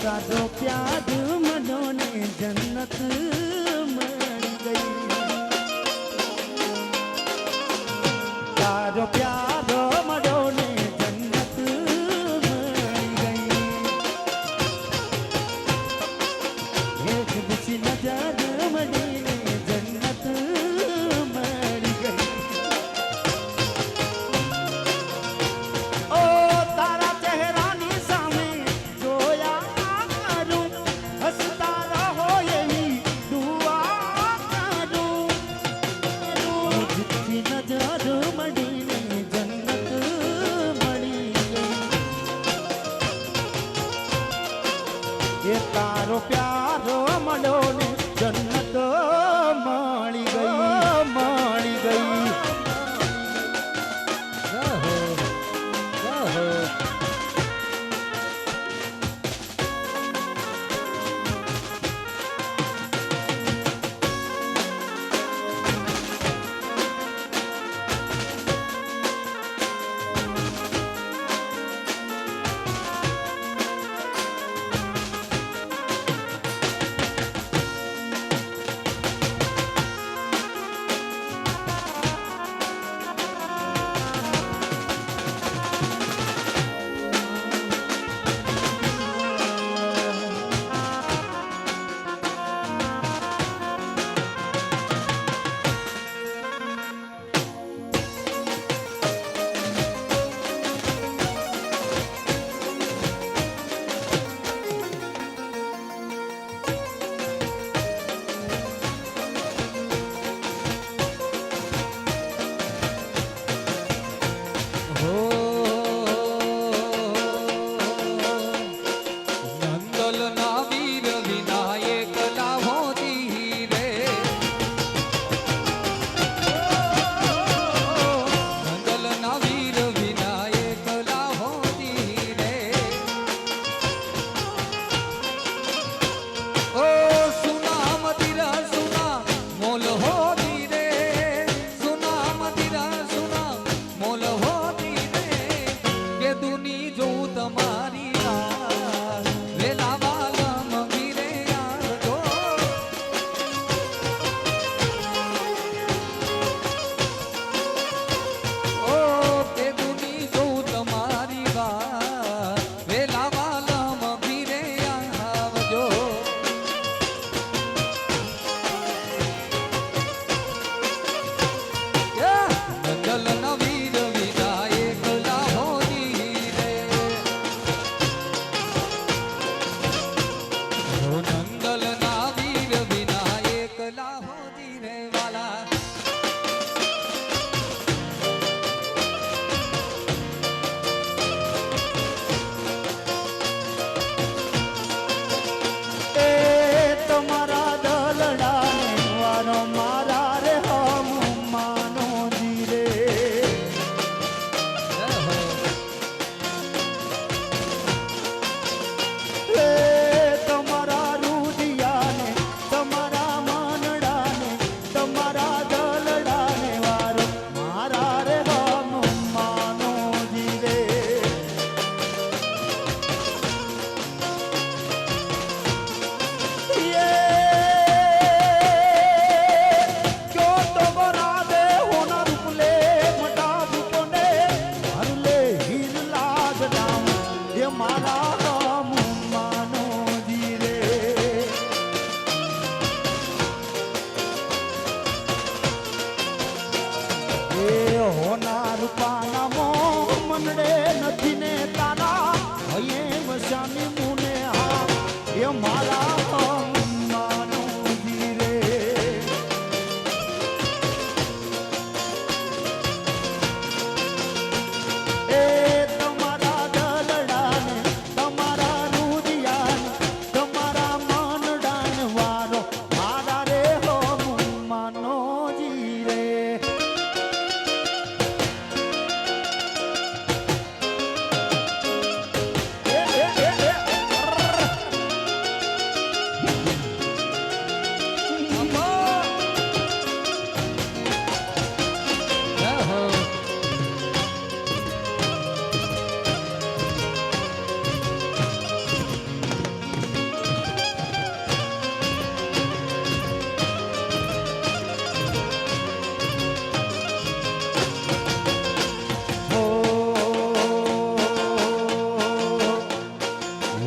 તારો પ્યાર મનોને જન્નત મળી ગઈ તારો પ્યાર મનોને જન્નત મળી ગઈ એક બીજી નજર મળીને જન્નત મળી ગઈ ઓ તારા ચહેરાની સામે જોયા કરું હસતા રહો એવી દુઆ કરું જીતની નજર મળીને જન્નત મળી ગઈ એ તારો પ્યારો મળ્યો ને જન્નત મળી ગઈ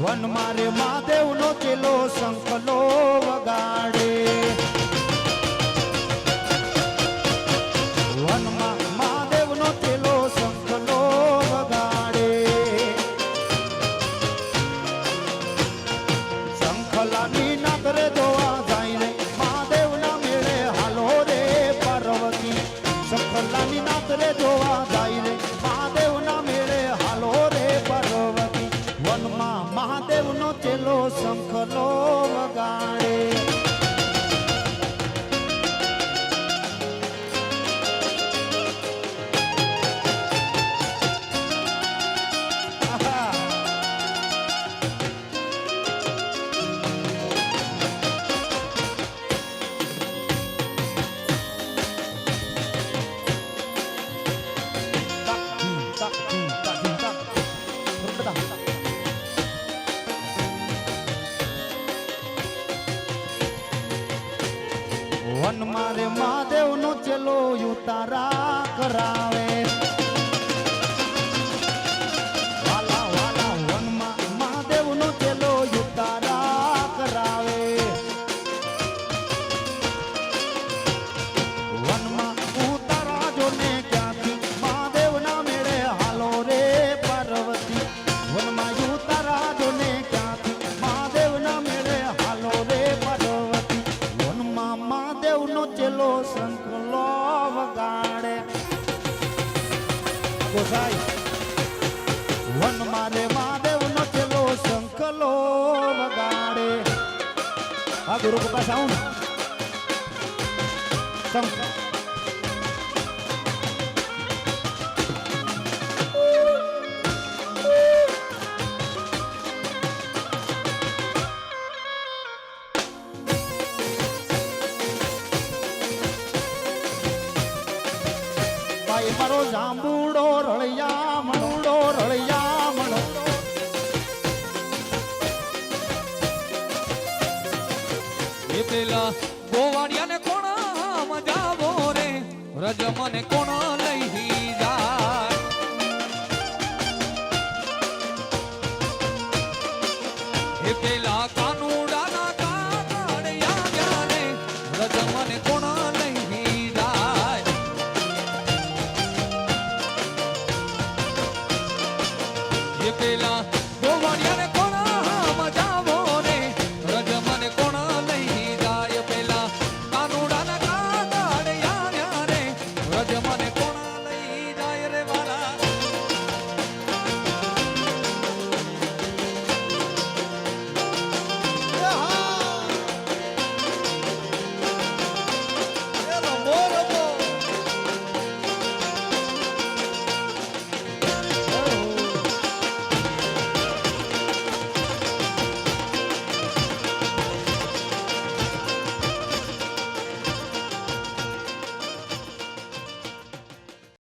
વન મારે મહાદેવ નો ચેલો શંખલો વગાડે વનમાં મહાદેવ નો ચેલો શંખલો વગાડે શંખલાની નાદરે જોવા જાય રે મહાદેવ ના મેળે હાલો રે પાર્વતી શંખલાની નાદરે જોવા જાય રે મહાદેવ ના મેળે હાલો રે પાર્વતી વનમાં મહાદેવ નો ચેલો શંખલો વગાડે વન મારે મહાદેવ નો ચેલો ઉતારા કરાવે વાલા વાલા વનમાં મહાદેવ નો ચેલો ઉતારા કરાવે વનમાં ઉતારા જોને ક્યાંથી મહાદેવ ના મેળે હાલો રે પાર્વતી વનમાં ઉતારા જોને ક્યાંથી મહાદેવ ના મેળે હાલો રે પાર્વતી વનમાં મહાદેવ નો ચેલો શંખલો વગાડે ગોસાઈ વન મારે મહાદેવ નો ચેલો શંખલો વગાડે આ ગુરુ કૃપા સાઉન્ડ શંખ ભાઈ મારો જાંબુડો રળિયા મણુડો રળિયા મણો એ પેલા ગોવાળિયાને કોણ મજાવો રે રજ મને કોણ લઈ જાય એ પેલા